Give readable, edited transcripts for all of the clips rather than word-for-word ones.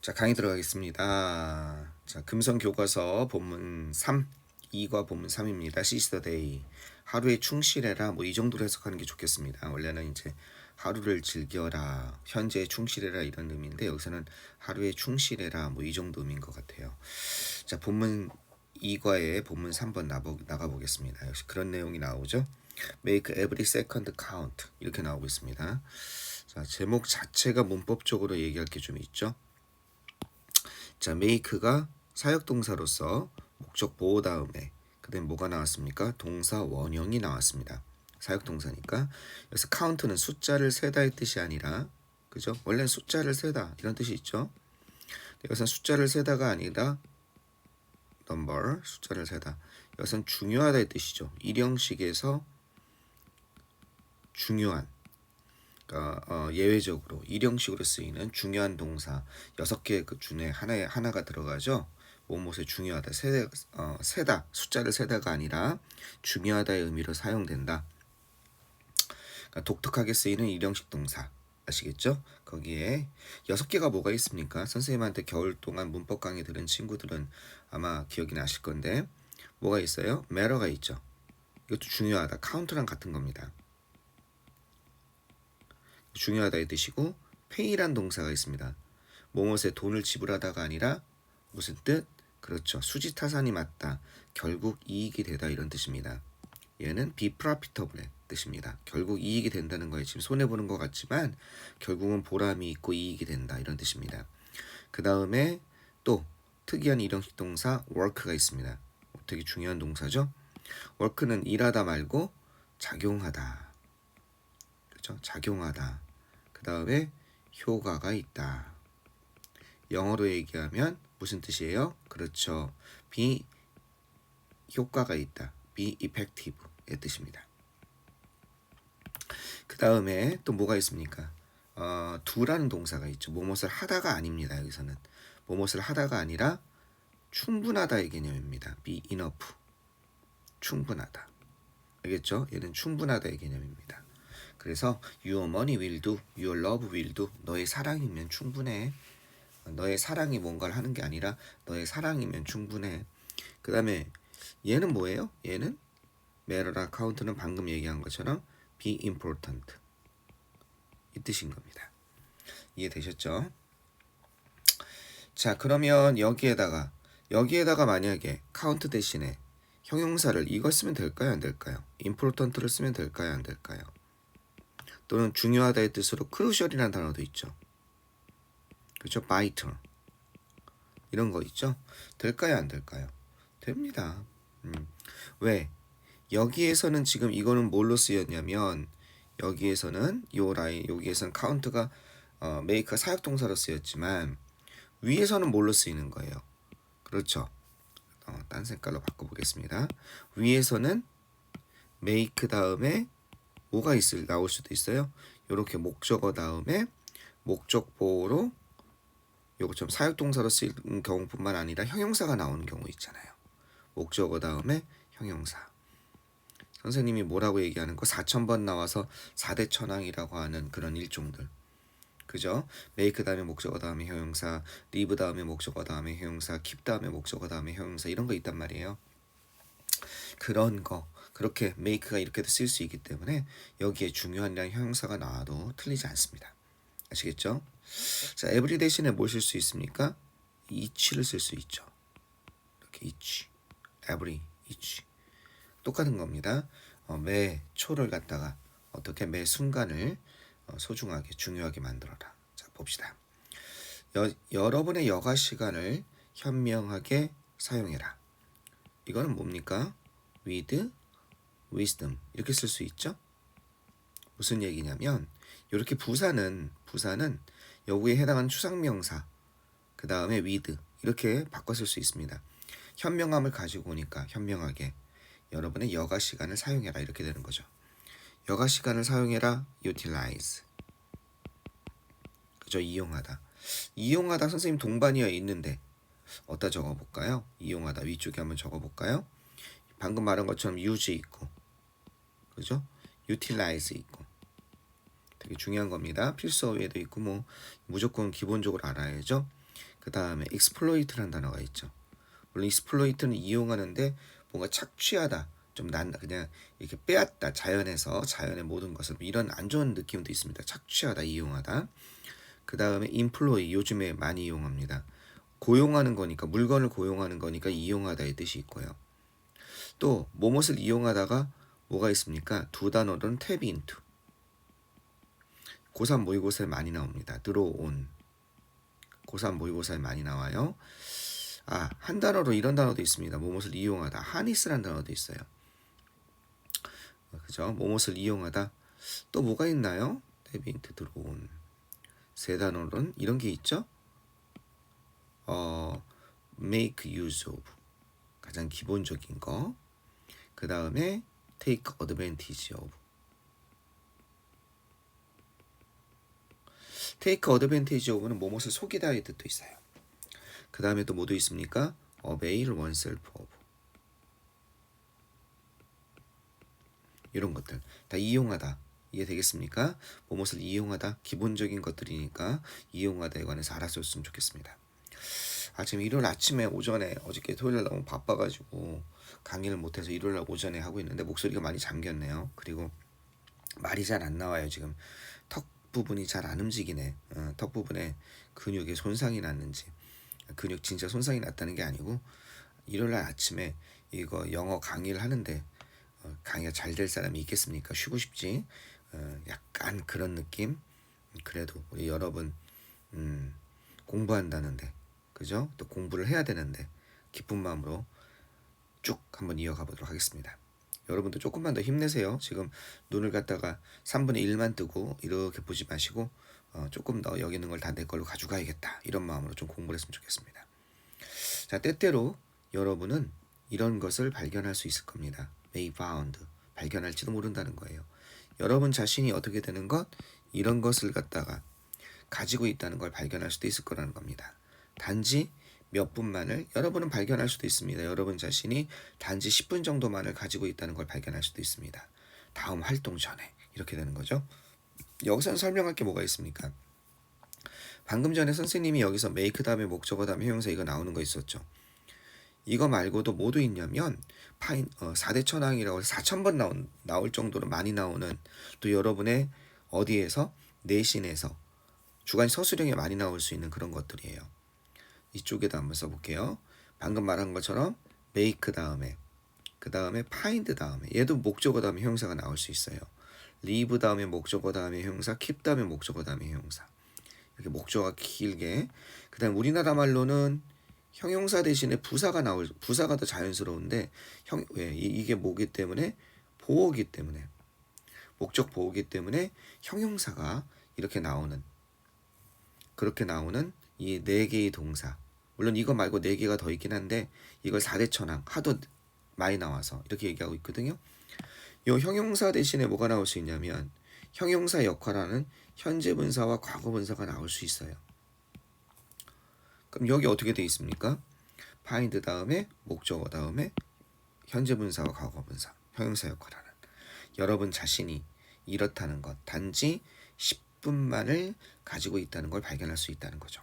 자, 강의 들어가겠습니다. 자, 금성 교과서 본문 3, 2과 본문 3입니다. Seize the day. 하루에 충실해라. 뭐 이 정도로 해석하는 게 좋겠습니다. 원래는 이제 하루를 즐겨라, 현재에 충실해라 이런 의미인데 여기서는 하루에 충실해라 뭐 이 정도 의미인 것 같아요. 자, 본문 2과에 본문 3번 나가 보겠습니다. 역시 그런 내용이 나오죠. Make every second count 이렇게 나오고 있습니다. 자, 제목 자체가 문법적으로 얘기할 게 좀 있죠. 자, make가 사역동사로서 목적 보호 다음에 그다음에 뭐가 나왔습니까? 동사 원형이 나왔습니다. 사역동사니까. 그래서 count는 숫자를 세다의 뜻이 아니라, 그죠? 원래는 숫자를 세다 이런 뜻이 있죠. 여기서는 숫자를 세다가 아니라 number, 숫자를 세다. 여기서는 중요하다의 뜻이죠. 일형식에서 중요한, 그러니까 예외적으로 일형식으로 쓰이는 중요한 동사 6개 그 중에 하나가 들어가죠. 무엇에 중요하다, 세다, 숫자를 세다가 아니라 중요하다의 의미로 사용된다. 그러니까 독특하게 쓰이는 일형식 동사 아시겠죠? 거기에 6개가 뭐가 있습니까? 선생님한테 겨울 동안 문법 강의 들은 친구들은 아마 기억이 나실 건데 뭐가 있어요? matter가 있죠. 이것도 중요하다, 카운트랑 같은 겁니다. 중요하다의 뜻이고 pay란 동사가 있습니다. 뭐뭐에 돈을 지불하다가 아니라 무슨 뜻? 그렇죠. 수지타산이 맞다. 결국 이익이 되다 이런 뜻입니다. 얘는 be profitable의 뜻입니다. 결국 이익이 된다는 거예요. 지금 손해보는 것 같지만 결국은 보람이 있고 이익이 된다 이런 뜻입니다. 그 다음에 또 특이한 일형식 동사 work가 있습니다. 되게 중요한 동사죠. work는 일하다 말고 작용하다. 그렇죠? 작용하다. 그 다음에 효과가 있다. 영어로 얘기하면 무슨 뜻이에요? 그렇죠. be 효과가 있다. be effective의 뜻입니다. 그 다음에 또 뭐가 있습니까? do라는 동사가 있죠. 뭐뭇을 하다가 아닙니다. 여기서는 뭐뭇을 하다가 아니라 충분하다의 개념입니다. be enough. 충분하다. 알겠죠? 얘는 충분하다의 개념입니다. 그래서 your money will do, your love will do. 너의 사랑이면 충분해. 너의 사랑이 뭔가를 하는 게 아니라 너의 사랑이면 충분해. 그 다음에 얘는 뭐예요? 얘는 matter랑 count는 방금 얘기한 것처럼 be important 이 뜻인 겁니다. 이해되셨죠? 자, 그러면 여기에다가 만약에 count 대신에 형용사를 이걸 쓰면 될까요? 안 될까요? important를 쓰면 될까요? 안 될까요? 또는 중요하다의 뜻으로 crucial이라는 단어도 있죠. 그렇죠? vital 이런 거 있죠? 될까요? 안 될까요? 됩니다. 왜? 여기에서는 지금 이거는 뭘로 쓰였냐면 여기에서는 요 라인 여기에서는 count가 make가 사역동사로 쓰였지만 위에서는 뭘로 쓰이는 거예요? 그렇죠. 딴 색깔로 바꿔보겠습니다. 위에서는 make 다음에 뭐가 나올 수도 있어요. 이렇게 목적어 다음에 목적 보호로 요것처럼 사역동사로 쓰이는 경우뿐만 아니라 형용사가 나오는 경우 있잖아요. 목적어 다음에 형용사. 선생님이 뭐라고 얘기하는 거 4000번 나와서 4대 천왕이라고 하는 그런 일종들. 그죠? make 다음에 목적어 다음에 형용사, live 다음에 목적어 다음에 형용사, keep 다음에 목적어 다음에 형용사 이런 거 있단 말이에요. 그런 거 그렇게 make가 이렇게도 쓸 수 있기 때문에 여기에 중요한이라는 형용사가 나와도 틀리지 않습니다. 아시겠죠? 자, every 대신에 뭘 쓸 수 있습니까? each를 쓸 수 있죠. 이렇게 each, every, each 똑같은 겁니다. 매 초를 갖다가 어떻게 매 순간을 소중하게 중요하게 만들어라. 자, 봅시다. 여러분의 여가 시간을 현명하게 사용해라. 이거는 뭡니까? with wisdom 이렇게 쓸 수 있죠. 무슨 얘기냐면 이렇게 부사는 여기에 해당하는 추상명사 그 다음에 with 이렇게 바꿔 쓸 수 있습니다. 현명함을 가지고 오니까 현명하게 여러분의 여가 시간을 사용해라 이렇게 되는 거죠. 여가 시간을 사용해라 utilize 그죠? 이용하다 선생님 동반이어 있는데 어디다 적어볼까요? 이용하다 위쪽에 한번 적어볼까요? 방금 말한 것처럼 use 있고 그죠? utilize 있고 되게 중요한 겁니다. 필수 어휘에도 있고 뭐 무조건 기본적으로 알아야죠. 그 다음에 exploit라는 단어가 있죠. 물론 exploit는 이용하는데 뭔가 착취하다, 좀 그냥 이렇게 빼앗다, 자연에서 자연의 모든 것을, 이런 안 좋은 느낌도 있습니다. 착취하다, 이용하다. 그 다음에 employ, 요즘에 많이 이용합니다. 고용하는 거니까, 물건을 고용하는 거니까 이용하다의 뜻이 있고요. 또 뭐뭇을 이용하다가 뭐가 있습니까? 두 단어로는 tap into, 고3 모의고사에 많이 나옵니다. 들어온, 고3 모의고사에 많이 나와요. 한 단어로 이런 단어도 있습니다. 뭐뭇을 이용하다, 하니스라는 단어도 있어요. 그죠? 뭐뭇을 이용하다. 또 뭐가 있나요? tap into, 들어온. 세 단어로는 이런 게 있죠. make use of, 가장 기본적인 거. 그 다음에 take advantage of. take advantage of는 뭐뭇을 속이다의 뜻도 있어요. 그 다음에 또 뭐도 있습니까? avail oneself of. 이런 것들 다 이용하다. 이해되겠습니까? 뭐뭇을 이용하다, 기본적인 것들이니까 이용하다에 관해서 알아줬으면 좋겠습니다. 지금 일요일 아침에 오전에, 어저께 토요일날 너무 바빠가지고 강의를 못해서 일요일날 오전에 하고 있는데 목소리가 많이 잠겼네요. 그리고 말이 잘 안 나와요. 지금 턱 부분이 잘 안 움직이네. 턱 부분에 근육에 손상이 났는지, 근육 진짜 손상이 났다는 게 아니고 일요일날 아침에 이거 영어 강의를 하는데 강의가 잘 될 사람이 있겠습니까? 쉬고 싶지. 약간 그런 느낌. 그래도 우리 여러분 공부한다는데, 그죠? 또 공부를 해야 되는데 기쁜 마음으로 쭉 한번 이어가 보도록 하겠습니다. 여러분도 조금만 더 힘내세요. 지금 눈을 갖다가 3분의 1만 뜨고 이렇게 보지 마시고 조금 더 여기 있는 걸 다 내 걸로 가져가야겠다, 이런 마음으로 좀 공부를 했으면 좋겠습니다. 자, 때때로 여러분은 이런 것을 발견할 수 있을 겁니다. may found, 발견할지도 모른다는 거예요. 여러분 자신이 어떻게 되는 것, 이런 것을 갖다가 가지고 있다는 걸 발견할 수도 있을 거라는 겁니다. 단지 몇 분만을 여러분은 발견할 수도 있습니다. 여러분 자신이 단지 10분 정도만을 가지고 있다는 걸 발견할 수도 있습니다. 다음 활동 전에 이렇게 되는 거죠. 여기서는 설명할 게 뭐가 있습니까? 방금 전에 선생님이 여기서 make 다음에 목적어 다음에 형용사 이거 나오는 거 있었죠. 이거 말고도 뭐도 있냐면 4대 천왕이라고 해서 4,000번 나올 정도로 많이 나오는, 또 여러분의 어디에서, 내신에서 주간 서술형에 많이 나올 수 있는 그런 것들이에요. 이쪽에다 한번 써볼게요. 방금 말한 것처럼 make 다음에, 그 다음에 find 다음에, 얘도 목적어 다음에 형용사가 나올 수 있어요. leave 다음에 목적어 다음에 형용사, keep 다음에 목적어 다음에 형용사. 이렇게 목적어가 길게. 그 다음 우리나라 말로는 형용사 대신에 부사가 더 자연스러운데, 왜? 이게 뭐기 때문에? 보호기 때문에, 목적 보호기 때문에 형용사가 이렇게 나오는, 그렇게 나오는 이 4개의 동사. 물론 이거 말고 4개가 더 있긴 한데 이걸 4대 천왕, 하도 많이 나와서 이렇게 얘기하고 있거든요. 이 형용사 대신에 뭐가 나올 수 있냐면 형용사 역할하는 현재 분사와 과거 분사가 나올 수 있어요. 그럼 여기 어떻게 돼 있습니까? find 다음에 목적어 다음에 현재 분사와 과거 분사, 형용사 역할하는. 여러분 자신이 이렇다는 것, 단지 10분만을 가지고 있다는 걸 발견할 수 있다는 거죠.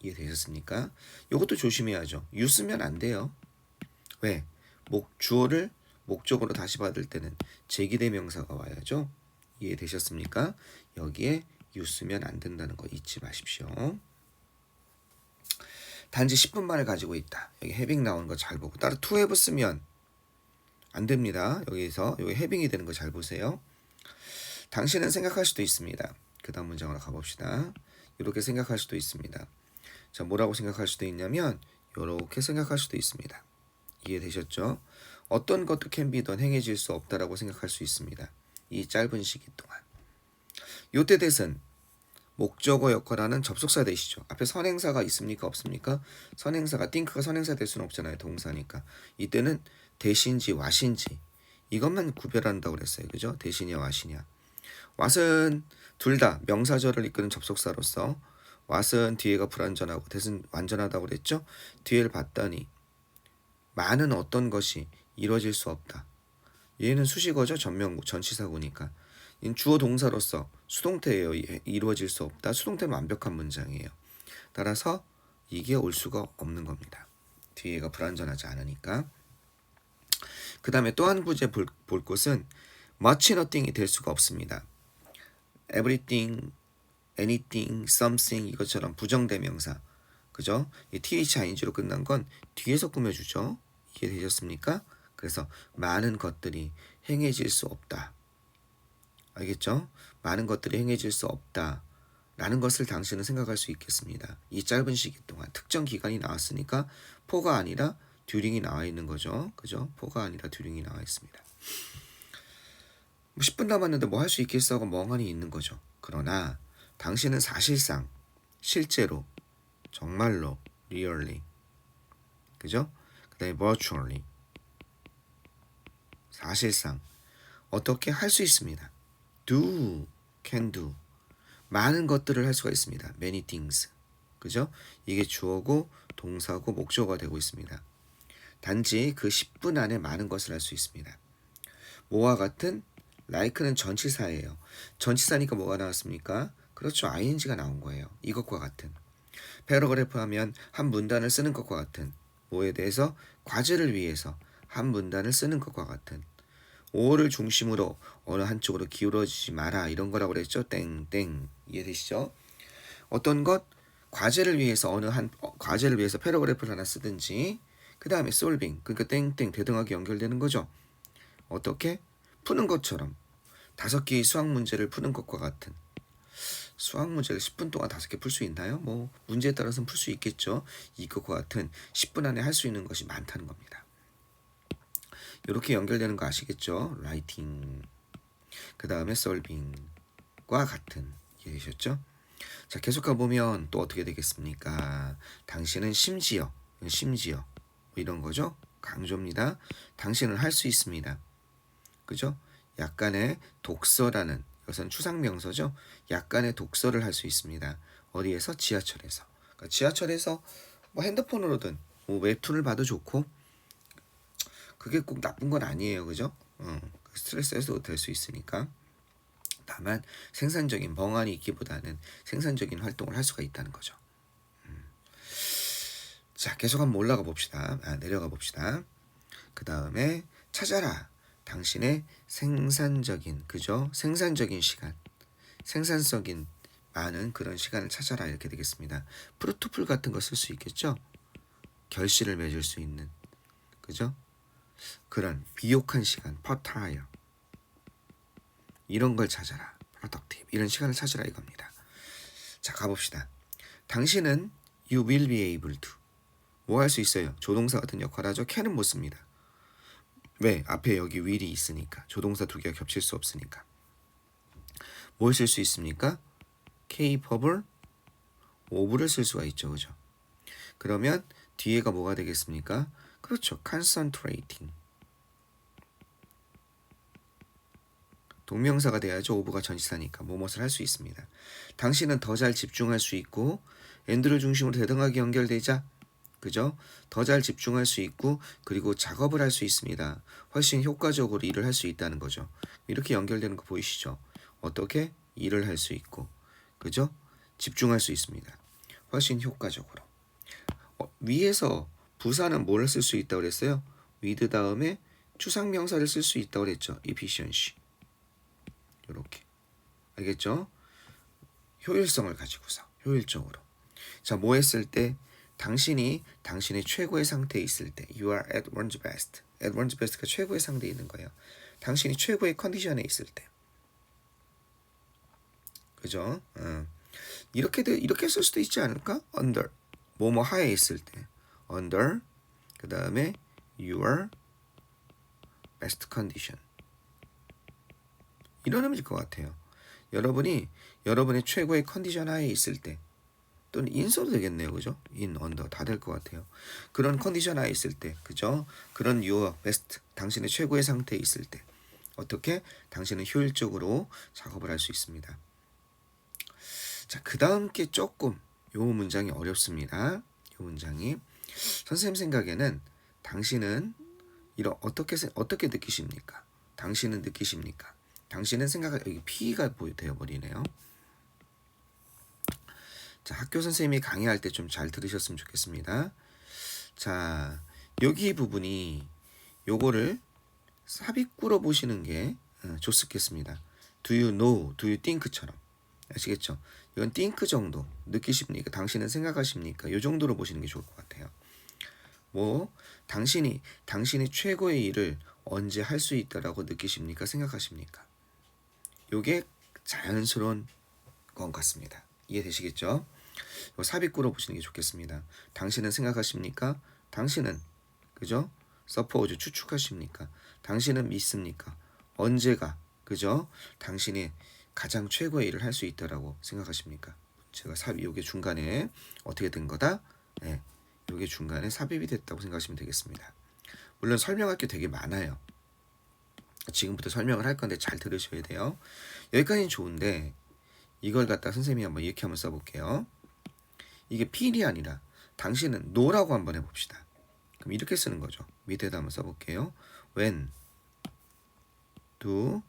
이해되셨습니까? 이것도 조심해야죠. 유 쓰면 안 돼요. 왜? 주어를 목적으로 다시 받을 때는 제기대명사가 와야죠. 이해되셨습니까? 여기에 유 쓰면 안 된다는 거 잊지 마십시오. 단지 10분만을 가지고 있다. 여기 having 나오는 거 잘 보고, 따로 to have 쓰면 안 됩니다. 여기서 여기 having이 되는 거 잘 보세요. 당신은 생각할 수도 있습니다. 그 다음 문장으로 가봅시다. 이렇게 생각할 수도 있습니다. 자, 뭐라고 생각할 수도 있냐면 이렇게 생각할 수도 있습니다. 이해되셨죠? 어떤 것도 can be done, 행해질 수 없다라고 생각할 수 있습니다. 이 짧은 시기 동안. 요때 대신 목적어 역할하는 접속사 대시죠. 앞에 선행사가 있습니까? 없습니까? 선행사가, think가 선행사 될 수는 없잖아요. 동사니까. 이때는 대신지 와신지 이것만 구별한다고 그랬어요. 그죠? 대신이야 와시냐. 왓은 둘 다 명사절을 이끄는 접속사로서 왓은 뒤에가 불완전하고 대신 완전하다고 그랬죠. 뒤에를 봤더니 많은 어떤 것이 이루어질 수 없다. 얘는 수식어죠. 전명구, 전치사구니까. 주어 동사로서 수동태예요. 이루어질 수 없다. 수동태는 완벽한 문장이에요. 따라서 이게 올 수가 없는 겁니다. 뒤에가 불완전하지 않으니까. 그 다음에 또 한 구제 볼 곳은 much nothing이 될 수가 없습니다. everything, anything, something 이것처럼 부정대명사, 그죠? 이 thing로 끝난 건 뒤에서 꾸며주죠. 이해되셨습니까? 그래서 많은 것들이 행해질 수 없다. 알겠죠? 많은 것들이 행해질 수 없다. 라는 것을 당신은 생각할 수 있겠습니다. 이 짧은 시기 동안 특정 기간이 나왔으니까 포가 아니라 듀링이 나와 있는 거죠. 그죠? 포가 아니라 듀링이 나와 있습니다. 10분 남았는데 뭐 할 수 있겠어 하고 멍하니 있는 거죠. 그러나 당신은 사실상 실제로 정말로 really 그죠? 그 다음에 virtually 사실상 어떻게 할 수 있습니다. do, can do 많은 것들을 할 수가 있습니다. many things 그죠? 이게 주어고 동사고 목적어가 되고 있습니다. 단지 그 10분 안에 많은 것을 할 수 있습니다. 뭐와 같은 like는 전치사예요. 전치사니까 뭐가 나왔습니까? 그렇죠. ing가 나온 거예요. 이것과 같은. 패러그래프 하면 한 문단을 쓰는 것과 같은. 뭐에 대해서? 과제를 위해서 한 문단을 쓰는 것과 같은. 오를 중심으로 어느 한쪽으로 기울어지지 마라 이런 거라고 그랬죠. 땡땡 이해되시죠? 어떤 것 과제를 위해서 과제를 위해서 패러그래프를 하나 쓰든지 그 다음에 solving 그러니까 땡땡 대등하게 연결되는 거죠. 어떻게? 푸는 것처럼 5개의 수학 문제를 푸는 것과 같은. 수학 문제를 10분 동안 5개 풀 수 있나요? 뭐 문제에 따라서는 풀 수 있겠죠. 이것과 같은 10분 안에 할 수 있는 것이 많다는 겁니다. 이렇게 연결되는 거 아시겠죠? writing 그 다음에 solving과 같은. 이해되셨죠? 자 계속 가보면 또 어떻게 되겠습니까? 당신은 심지어 이런 거죠. 강조입니다. 당신은 할 수 있습니다. 그죠? 약간의 독서라는 이것은 추상명사죠. 약간의 독서를 할 수 있습니다. 어디에서? 지하철에서. 그러니까 지하철에서 뭐 핸드폰으로든 뭐 웹툰을 봐도 좋고 그게 꼭 나쁜 건 아니에요. 그죠? 스트레스 해소도 될 수 있으니까. 다만 생산적인 멍하니 있기보다는 생산적인 활동을 할 수가 있다는 거죠. 자 계속 한번 올라가 봅시다. 내려가 봅시다. 그 다음에 찾아라. 당신의 생산적인 그죠? 생산적인 시간 생산성인 많은 그런 시간을 찾아라 이렇게 되겠습니다. 프루트풀 같은 거 쓸 수 있겠죠? 결실을 맺을 수 있는 그죠? 그런 비옥한 시간 퍼타이어 이런 걸 찾아라. productive 이런 시간을 찾아라 이겁니다. 자 가봅시다. 당신은 you will be able to 뭐 할 수 있어요? 조동사 같은 역할 하죠. can은 못 씁니다. 왜? 앞에 여기 will이 있으니까. 조동사 2개가 겹칠 수 없으니까. 뭘 쓸 수 있습니까? capable of를 쓸 수가 있죠. 그죠? 그러면 뒤에가 뭐가 되겠습니까? 그렇죠. concentrating 동명사가 돼야죠. of가 전치사니까 뭐뭇을 할 수 있습니다. 당신은 더 잘 집중할 수 있고 and를 중심으로 대등하게 연결되자 그죠? 더 잘 집중할 수 있고 그리고 작업을 할 수 있습니다. 훨씬 효과적으로 일을 할 수 있다는 거죠. 이렇게 연결되는 거 보이시죠? 어떻게? 일을 할 수 있고 그죠? 집중할 수 있습니다. 훨씬 효과적으로. 위에서 부사는 뭘 쓸 수 있다고 그랬어요? with 다음에 추상명사를 쓸 수 있다고 그랬죠. efficiency 이렇게 알겠죠? 효율성을 가지고서 효율적으로. 자, 뭐 했을 때? 당신이 당신의 최고의 상태에 있을 때 you are at one's best. at one's best가 최고의 상태에 있는 거예요. 당신이 최고의 컨디션에 있을 때. 그죠? 이렇게 쓸 수도 있지 않을까? under 뭐뭐 하에 있을 때 under 그 다음에 your best condition 이런 의미일 것 같아요. 여러분이 여러분의 최고의 컨디션 하에 있을 때 또는 인서도 되겠네요. 그죠? in, under 다 될 것 같아요. 그런 컨디션 하에 있을 때 그죠? 그런 your best 당신의 최고의 상태에 있을 때 어떻게? 당신은 효율적으로 작업을 할 수 있습니다. 자, 그 다음 게 조금 요 문장이 어렵습니다. 요 문장이 선생님 생각에는 당신은 어떻게 느끼십니까? 당신은 느끼십니까? 당신은 생각할 여기 P가 되어버리네요. 자, 학교 선생님이 강의할 때 좀 잘 들으셨으면 좋겠습니다. 자, 여기 부분이 요거를 삽입구로 보시는 게 좋겠습니다. Do you know, do you think처럼. 아시겠죠? 이건 think 정도 느끼십니까? 당신은 생각하십니까? 이 정도로 보시는 게 좋을 것 같아요. 뭐 당신이 최고의 일을 언제 할 수 있다라고 느끼십니까? 생각하십니까? 요게 자연스러운 것 같습니다. 이해되시겠죠? 삽입구로 보시는 게 좋겠습니다. 당신은 생각하십니까? 당신은 그죠? suppose 추측하십니까? 당신은 믿습니까? 언제가 그죠? 당신이 가장 최고의 일을 할 수 있다라고 생각하십니까? 제가 요게 중간에 어떻게 된 거다? 네, 요게 중간에 삽입이 됐다고 생각하시면 되겠습니다. 물론 설명할 게 되게 많아요. 지금부터 설명을 할 건데 잘 들으셔야 돼요. 여기까지는 좋은데 이걸 갖다 선생님이 한번 이렇게 한번 써볼게요. 이게 필이 아니라 당신은 no라고 한번 해봅시다. 그럼 이렇게 쓰는 거죠. 밑에다 한번 써볼게요. When do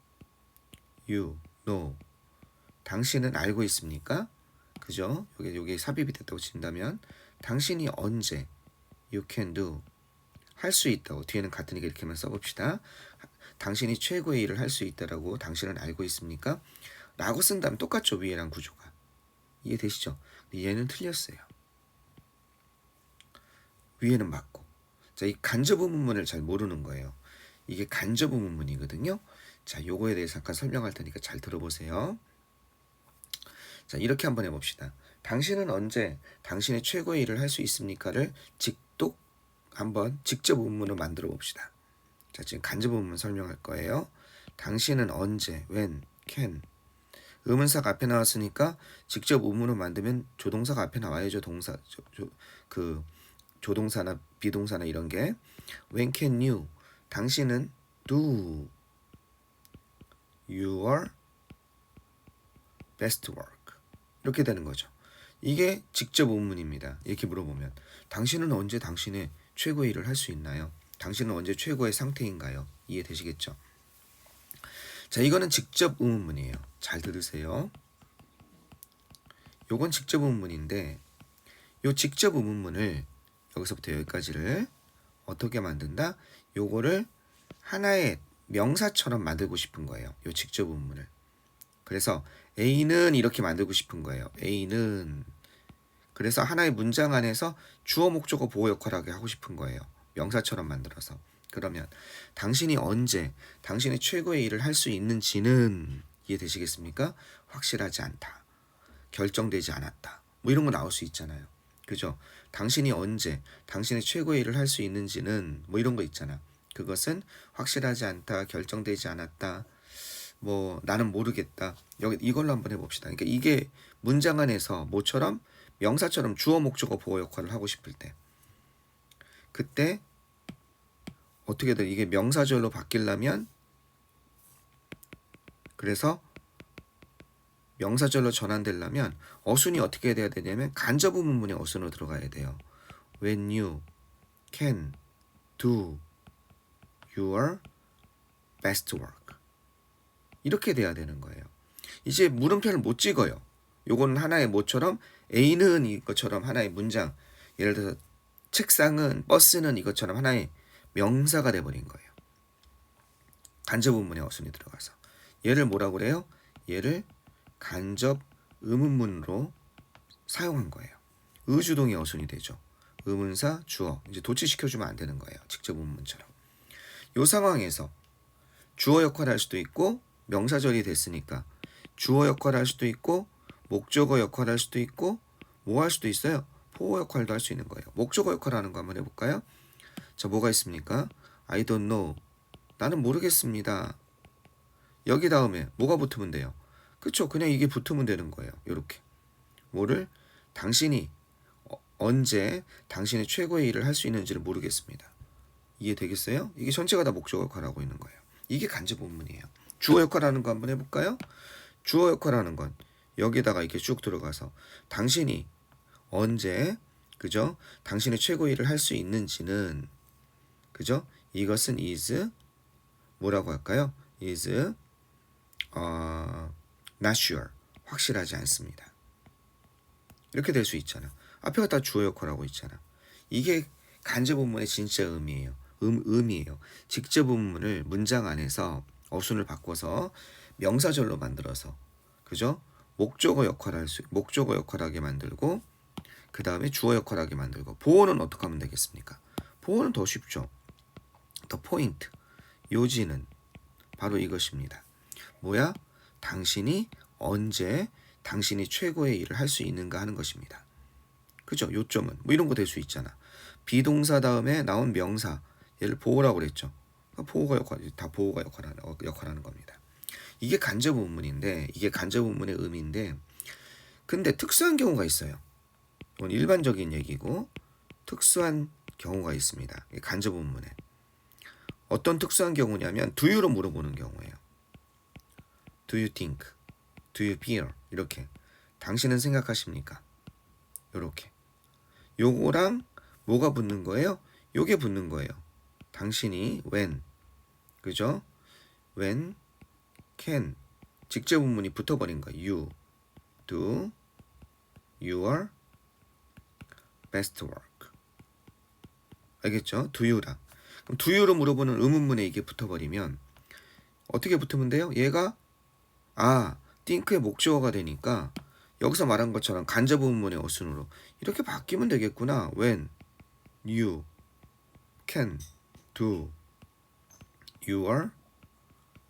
you know? 당신은 알고 있습니까? 그죠? 요게 삽입이 됐다고 친다면 당신이 언제 you can do 할 수 있다고 뒤에는 같으니까 이렇게만 써봅시다. 당신이 최고의 일을 할 수 있다라고 당신은 알고 있습니까? 라고 쓴다면 똑같죠. 위에랑 구조가. 이해되시죠? 얘는 틀렸어요. 위에는 맞고. 자, 이 간접 의문문을 잘 모르는 거예요. 이게 간접 의문문이거든요. 자, 요거에 대해서 잠깐 설명할 테니까 잘 들어보세요. 자, 이렇게 한번 해봅시다. 당신은 언제 당신의 최고의 일을 할 수 있습니까를 한번 직접 의문문을 만들어 봅시다. 자, 지금 간접 의문문 설명할 거예요. 당신은 언제, when, can. 의문사가 앞에 나왔으니까 직접 의문을 만들면 조동사가 앞에 나와야죠. 조동사나 비동사나 이런 게. When can you? 당신은 do your best work. 이렇게 되는 거죠. 이게 직접 의문입니다. 이렇게 물어보면 당신은 언제 당신의 최고의 일을 할 수 있나요? 당신은 언제 최고의 상태인가요? 이해되시겠죠? 자, 이거는 직접 의문문이에요. 잘 들으세요. 요건 직접 의문문인데 요 직접 의문문을 여기서부터 여기까지를 어떻게 만든다? 요거를 하나의 명사처럼 만들고 싶은 거예요. 요 직접 의문문을. 그래서 A는 이렇게 만들고 싶은 거예요. A는 그래서 하나의 문장 안에서 주어 목적어 보호 역할을 하고 싶은 거예요. 명사처럼 만들어서. 그러면 당신이 언제 당신의 최고의 일을 할 수 있는지는 이해되시겠습니까? 확실하지 않다. 결정되지 않았다. 뭐 이런 거 나올 수 있잖아요. 그죠? 당신이 언제 당신의 최고의 일을 할 수 있는지는 뭐 이런 거 있잖아. 그것은 확실하지 않다. 결정되지 않았다. 뭐 나는 모르겠다. 여기 이걸로 한번 해봅시다. 그러니까 이게 문장 안에서 뭐처럼 명사처럼 주어 목적어 보호 역할을 하고 싶을 때 그때 어떻게든 이게 명사절로 바뀌려면 그래서 명사절로 전환되려면 어순이 어떻게 돼야 되냐면 간접 의문문의 어순으로 들어가야 돼요. When you can do your best work. 이렇게 돼야 되는 거예요. 이제 물음표를 못 찍어요. 요건 하나의 뭐처럼 A는 이것처럼 하나의 문장. 예를 들어서 책상은 버스는 이것처럼 하나의 명사가 돼버린 거예요. 간접 의문의 어순이 들어가서. 얘를 뭐라고 그래요? 얘를 간접 의문문으로 사용한 거예요. 의주동의 어순이 되죠. 의문사, 주어. 이제 도치시켜주면 안 되는 거예요. 직접 의문문처럼. 이 상황에서 주어 역할을 할 수도 있고 명사절이 됐으니까 주어 역할을 할 수도 있고 목적어 역할을 할 수도 있고 뭐 할 수도 있어요? 보호 역할도 할 수 있는 거예요. 목적어 역할을 하는 거 한번 해볼까요? 자, 뭐가 있습니까? I don't know. 나는 모르겠습니다. 여기 다음에 뭐가 붙으면 돼요? 그쵸? 그냥 이게 붙으면 되는 거예요. 요렇게. 뭐를? 당신이 언제 당신의 최고의 일을 할 수 있는지를 모르겠습니다. 이해되겠어요? 이게 전체가 다 목적어 역할을 하고 있는 거예요. 이게 간접 의문이에요. 주어 역할을 하는 거 한번 해볼까요? 주어 역할을 하는 건 여기다가 이렇게 쭉 들어가서 당신이 언제 그죠? 당신의 최고의 일을 할 수 있는지는 그죠? 이것은 is 뭐라고 할까요? is not sure. 확실하지 않습니다. 이렇게 될 수 있잖아. 앞에가 다 주어 역할하고 있잖아. 이게 간접 본문의 진짜 의미예요. 의미예요. 직접 본문을 문장 안에서 어순을 바꿔서 명사절로 만들어서, 그죠? 목적어 역할하게 만들고, 그 다음에 주어 역할하게 만들고. 보어는 어떻게 하면 되겠습니까? 보어는 더 쉽죠. 더 포인트, 요지는 바로 이것입니다. 뭐야? 당신이 언제 당신이 최고의 일을 할 수 있는가 하는 것입니다. 그죠? 요점은 뭐 이런 거 될 수 있잖아. 비동사 다음에 나온 명사, 얘를 보호라고 그랬죠. 보호가 역할하는 겁니다. 이게 간접 본문인데, 이게 간접 본문의 의미인데, 근데 특수한 경우가 있어요. 이건 일반적인 얘기고 특수한 경우가 있습니다. 간접 본문에 어떤 특수한 경우냐면 do you로 물어보는 경우예요. Do you think? Do you feel? 이렇게. 당신은 생각하십니까? 이렇게. 요거랑 뭐가 붙는 거예요? 요게 붙는 거예요. 당신이 when, 그죠? when, can, 직접 본문이 붙어버린 거예요. You do your best work. 알겠죠? do you랑. 그럼 do you로 물어보는 의문문에 이게 붙어버리면 어떻게 붙으면 돼요? 얘가 think의 목적어가 되니까 여기서 말한 것처럼 간접 의문문의 어순으로 이렇게 바뀌면 되겠구나. when you can do your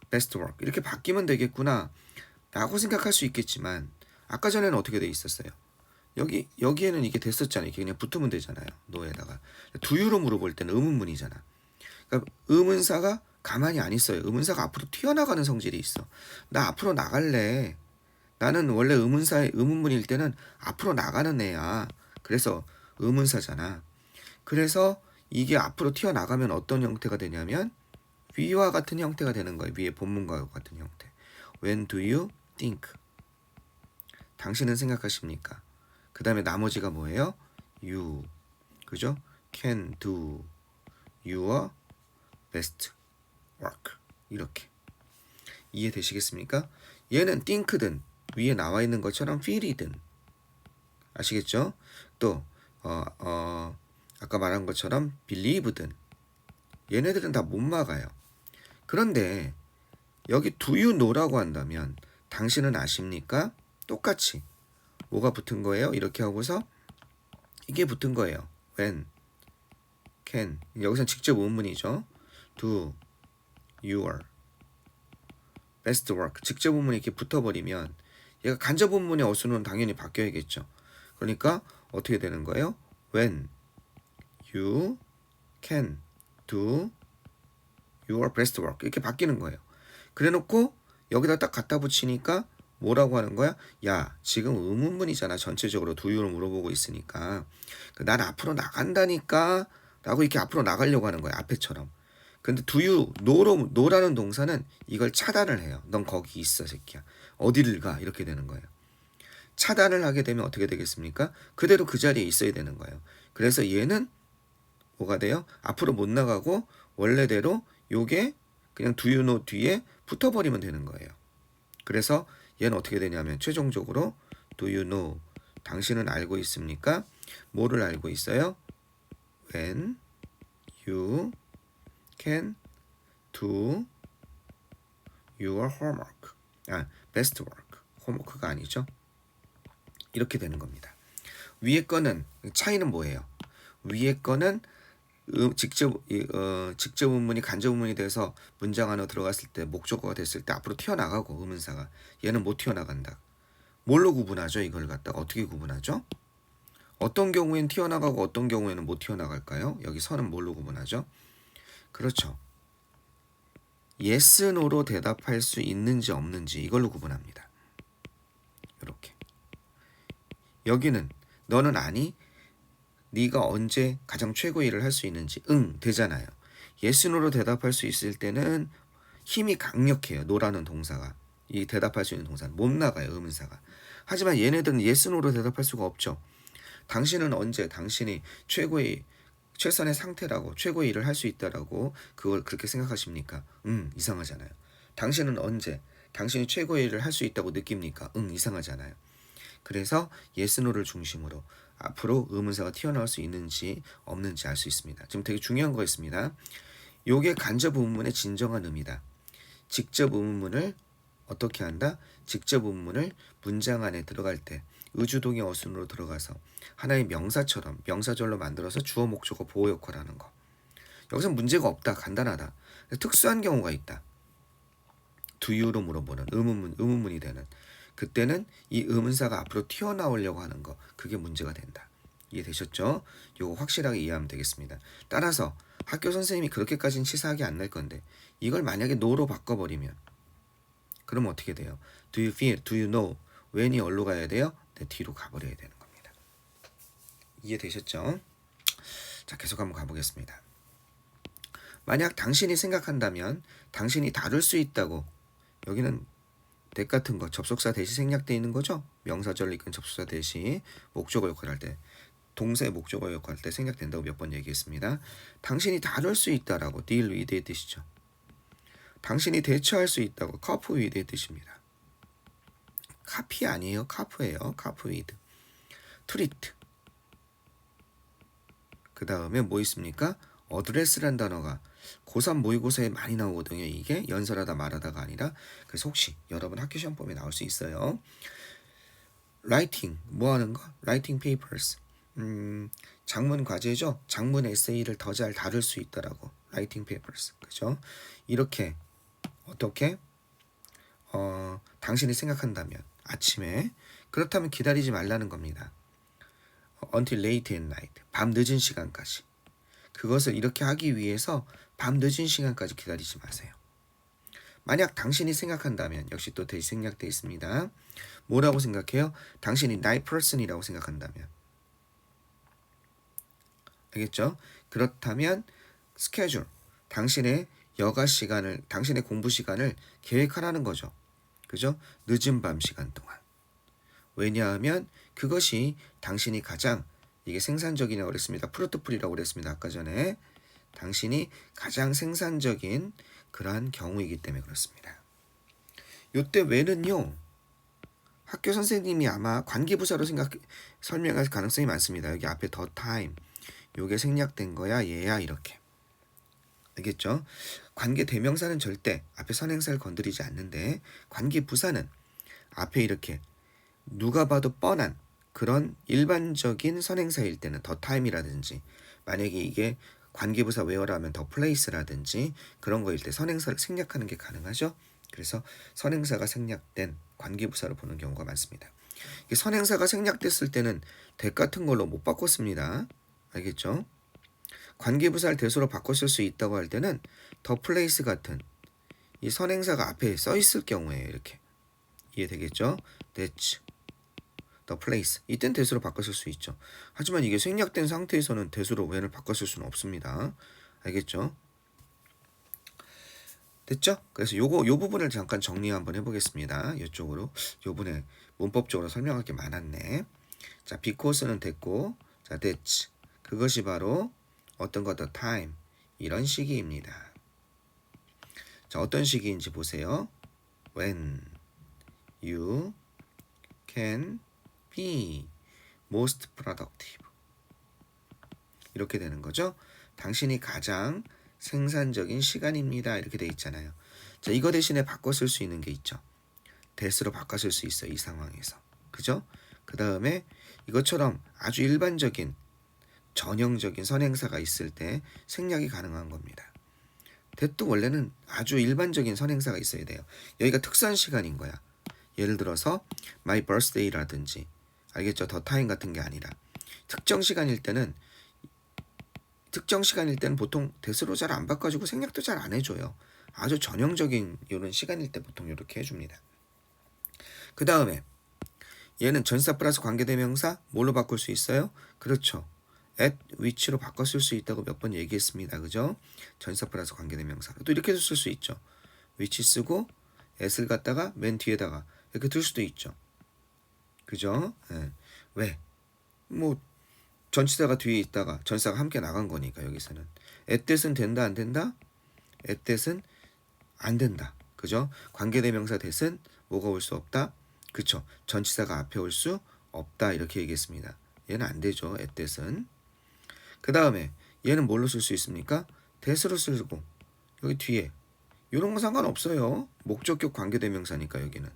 best work 이렇게 바뀌면 되겠구나 라고 생각할 수 있겠지만 아까 전에는 어떻게 돼 있었어요? 여기에는 이게 됐었잖아요. 이게 그냥 붙으면 되잖아요. no에다가 do you로 물어볼 때는 의문문이잖아. 그러니까 의문사가 가만히 안 있어요. 의문사가 앞으로 튀어나가는 성질이 있어. 나 앞으로 나갈래. 나는 원래 의문문일 때는 앞으로 나가는 애야. 그래서 의문사잖아. 그래서 이게 앞으로 튀어나가면 어떤 형태가 되냐면 위와 같은 형태가 되는 거예요. 위의 본문과 같은 형태. When do you think? 당신은 생각하십니까? 그 다음에 나머지가 뭐예요? You. 그죠? Can do your best work. 이렇게. 이해되시겠습니까? 얘는 think든 위에 나와 있는 것처럼 feel이든 아시겠죠? 또 아까 말한 것처럼 believe든 얘네들은 다 못 막아요. 그런데 여기 do you know라고 한다면 당신은 아십니까? 똑같이 뭐가 붙은 거예요? 이렇게 하고서 이게 붙은 거예요. when, can 여기서는 직접 의문문이죠. do your best work 직접 의문문이 이렇게 붙어버리면 얘가 간접 의문문의 어순은 당연히 바뀌어야겠죠. 그러니까 어떻게 되는 거예요? when you can do your best work 이렇게 바뀌는 거예요. 그래놓고 여기다 딱 갖다 붙이니까 뭐라고 하는 거야? 야, 지금 의문문이잖아. 전체적으로 do you를 물어보고 있으니까 난 앞으로 나간다니까 라고 이렇게 앞으로 나가려고 하는 거야. 앞에처럼. 근데 do you no라는 동사는 이걸 차단을 해요. 넌 거기 있어 새끼야. 어디를 가? 이렇게 되는 거예요. 차단을 하게 되면 어떻게 되겠습니까? 그대로 그 자리에 있어야 되는 거예요. 그래서 얘는 뭐가 돼요? 앞으로 못 나가고 원래대로 요게 그냥 do you know 뒤에 붙어버리면 되는 거예요. 그래서 얘는 어떻게 되냐면 최종적으로 do you know 당신은 알고 있습니까? 뭐를 알고 있어요? when you can do your homework. best work. homework가 아니죠. 이렇게 되는 겁니다. 위에 거는 차이는 뭐예요? 위에 거는 직접 의문문이 간접 의문이 돼서 문장 안으로 들어갔을 때 목적어가 됐을 때 앞으로 튀어나가고 의문사가 얘는 못 튀어나간다. 뭘로 구분하죠? 이걸 갖다가 어떻게 구분하죠? 어떤 경우엔 튀어나가고 어떤 경우에는 못 튀어나갈까요? 여기 선은 뭘로 구분하죠? 그렇죠. yes, no로 대답할 수 있는지 없는지 이걸로 구분합니다. 이렇게. 여기는 너는 아니? 네가 언제 가장 최고의 일을 할 수 있는지 응 되잖아요. yes, no로 대답할 수 있을 때는 힘이 강력해요. no라는 동사가. 이 대답할 수 있는 동사는 못 나가요. 의문사가. 하지만 얘네들은 yes, no로 대답할 수가 없죠. 당신은 언제 당신이 최선의 상태라고 최고의 일을 할 수 있다라고 그걸 그렇게 생각하십니까? 이상하잖아요. 당신은 언제 당신이 최고의 일을 할 수 있다고 느낍니까? 이상하잖아요. 그래서 yes, no를 중심으로 앞으로 의문사가 튀어나올 수 있는지 없는지 알 수 있습니다. 지금 되게 중요한 거 있습니다. 요게 간접 의문문의 진정한 의미다. 직접 의문문을 어떻게 한다? 직접 의문문을 문장 안에 들어갈 때 의주동의 어순으로 들어가서 하나의 명사처럼 명사절로 만들어서 주어 목적어 보호 역할을 하는 거. 여기서 문제가 없다. 간단하다. 특수한 경우가 있다. do you로 물어보는 의문문이 되는 그때는 이 의문사가 앞으로 튀어나오려고 하는 거 그게 문제가 된다. 이해되셨죠? 이거 확실하게 이해하면 되겠습니다. 따라서 학교 선생님이 그렇게까지는 치사하게 안 낼 건데 이걸 만약에 no로 바꿔버리면 그러면 어떻게 돼요? Do you feel? Do you know? when이 어디로 가야 돼요? 내 뒤로 가버려야 되는 겁니다. 이해되셨죠? 자, 계속 한번 가보겠습니다. 만약 당신이 생각한다면 당신이 다룰 수 있다고 여기는 that 같은 거 접속사 대시 생략되어 있는 거죠. 명사절을 이끈 접속사 대시 목적어 역할을 할 때 동사의 목적어 역할을 할 때 생략된다고 몇 번 얘기했습니다. 당신이 다룰 수 있다라고 deal with의 뜻이죠. 당신이 대처할 수 있다고 cope with의 뜻입니다. 카피 아니에요. 카프예요. cope with. treat. 그 다음에 뭐 있습니까? 어드레스란 단어가 고3 모의고사에 많이 나오거든요. 이게 연설하다 말하다가 아니라 그래서 혹시 여러분 학교 시험범위에 나올 수 있어요. writing 뭐 하는 거? writing papers. 장문 과제죠. 장문 에세이를 더 잘 다룰 수 있다라고 writing papers. 그죠? 이렇게 어떻게 당신이 생각한다면 아침에 그렇다면 기다리지 말라는 겁니다. until late at night. 밤 늦은 시간까지. 그것을 이렇게 하기 위해서 밤 늦은 시간까지 기다리지 마세요. 만약 당신이 생각한다면 역시 또 대시 생략되어 있습니다. 뭐라고 생각해요? 당신이 night person이라고 생각한다면. 알겠죠? 그렇다면 스케줄, 당신의 여가 시간을, 당신의 공부 시간을 계획하라는 거죠. 그죠? 늦은 밤 시간 동안. 왜냐하면 그것이 당신이 가장 이게 생산적이라고 그랬습니다. 프루트풀이라고 그랬습니다. 아까 전에 당신이 가장 생산적인 그러한 경우이기 때문에 그렇습니다. 요때 왜는요. 학교 선생님이 아마 관계부사로 설명할 가능성이 많습니다. 여기 앞에 the time 요게 생략된 거야 얘야 이렇게. 알겠죠? 관계 대명사는 절대 앞에 선행사를 건드리지 않는데 관계부사는 앞에 이렇게 누가 봐도 뻔한 그런 일반적인 선행사일 때는 더 타임이라든지 만약에 이게 관계부사 where라면 더 place라든지 그런 거일 때 선행사를 생략하는 게 가능하죠. 그래서 선행사가 생략된 관계부사로 보는 경우가 많습니다. 이게 선행사가 생략됐을 때는 that 같은 걸로 못 바꿨습니다. 알겠죠? 관계부사를 대수로 바꿨을 수 있다고 할 때는 더 place 같은 이 선행사가 앞에 써 있을 경우에 이렇게 이해되겠죠? that's the place. 이땐 대수로 바꿨을 수 있죠. 하지만 이게 생략된 상태에서는 대수로 when을 바꿨을 수는 없습니다. 알겠죠? 됐죠? 그래서 요 부분을 잠깐 정리 한번 해보겠습니다. 이쪽으로 요번에 문법적으로 설명할 게 많았네. 자, because는 됐고, 자, that's 그것이 바로 어떤 것 the time 이런 시기입니다. 자, 어떤 시기인지 보세요. When you can be most productive. 이렇게 되는 거죠. 당신이 가장 생산적인 시간입니다. 이렇게 돼 있잖아요. 자, 이거 대신에 바꿔 쓸 수 있는 게 있죠. that으로 바꿔 쓸 수 있어요. 이 상황에서. 그죠? 그 다음에 이것처럼 아주 일반적인 전형적인 선행사가 있을 때 생략이 가능한 겁니다. that도 원래는 아주 일반적인 선행사가 있어야 돼요. 여기가 특수한 시간인 거야. 예를 들어서 my birthday라든지 알겠죠? the time 같은 게 아니라 특정 시간일 때는 보통 that으로 잘 안 바꿔주고 생략도 잘 안 해줘요. 아주 전형적인 이런 시간일 때 보통 이렇게 해줍니다. 그 다음에 얘는 전사 플러스 관계대명사 뭘로 바꿀 수 있어요? 그렇죠. at which로 바꿔 쓸 수 있다고 몇 번 얘기했습니다. 그죠? 전사 플러스 관계대명사. 또 이렇게도 쓸 수 있죠. which 쓰고 at을 갖다가 맨 뒤에다가 이렇게 둘 수도 있죠. 그죠? 네. 왜? 뭐 전치사가 뒤에 있다가 전사가 함께 나간 거니까 여기서는 at that은 된다 안 된다? at that은 안 된다. 그죠? 관계대명사 that은 뭐가 올 수 없다? 그쵸? 전치사가 앞에 올 수 없다 이렇게 얘기했습니다. 얘는 안 되죠. at that은. 그 다음에 얘는 뭘로 쓸 수 있습니까? that으로 쓰고 여기 뒤에 이런 거 상관없어요. 목적격 관계대명사니까 여기는.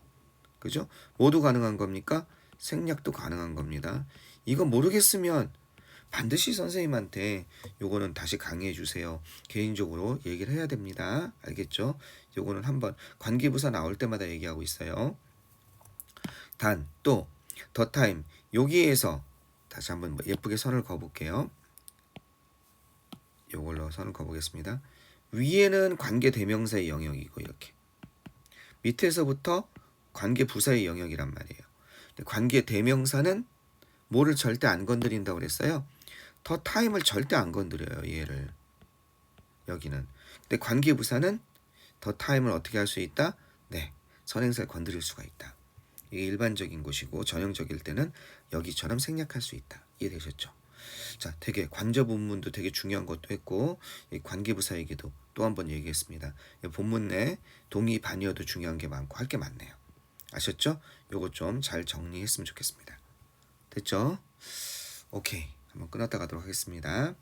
그죠? 모두 가능한 겁니까? 생략도 가능한 겁니다. 이거 모르겠으면 반드시 선생님한테 요거는 다시 강의해 주세요. 개인적으로 얘기를 해야 됩니다. 알겠죠? 요거는 한번 관계부사 나올 때마다 얘기하고 있어요. 단 또 더 타임 여기에서 다시 한번 예쁘게 선을 그어볼게요. 요걸로 선을 그어보겠습니다. 위에는 관계대명사의 영역이고 이렇게 밑에서부터 관계부사의 영역이란 말이에요. 관계대명사는 뭐를 절대 안 건드린다고 그랬어요? 더 타임을 절대 안 건드려요. 얘를. 여기는. 근데 관계부사는 더 타임을 어떻게 할 수 있다? 네. 선행사를 건드릴 수가 있다. 이게 일반적인 것이고 전형적일 때는 여기처럼 생략할 수 있다. 이해되셨죠? 자, 되게 관저 본문도 되게 중요한 것도 했고 이 관계부사 얘기도 또 한 번 얘기했습니다. 본문 내 동의 반의어도 중요한 게 많고 할 게 많네요. 아셨죠? 요거 좀 잘 정리했으면 좋겠습니다. 됐죠? 오케이. 한번 끊었다 가도록 하겠습니다.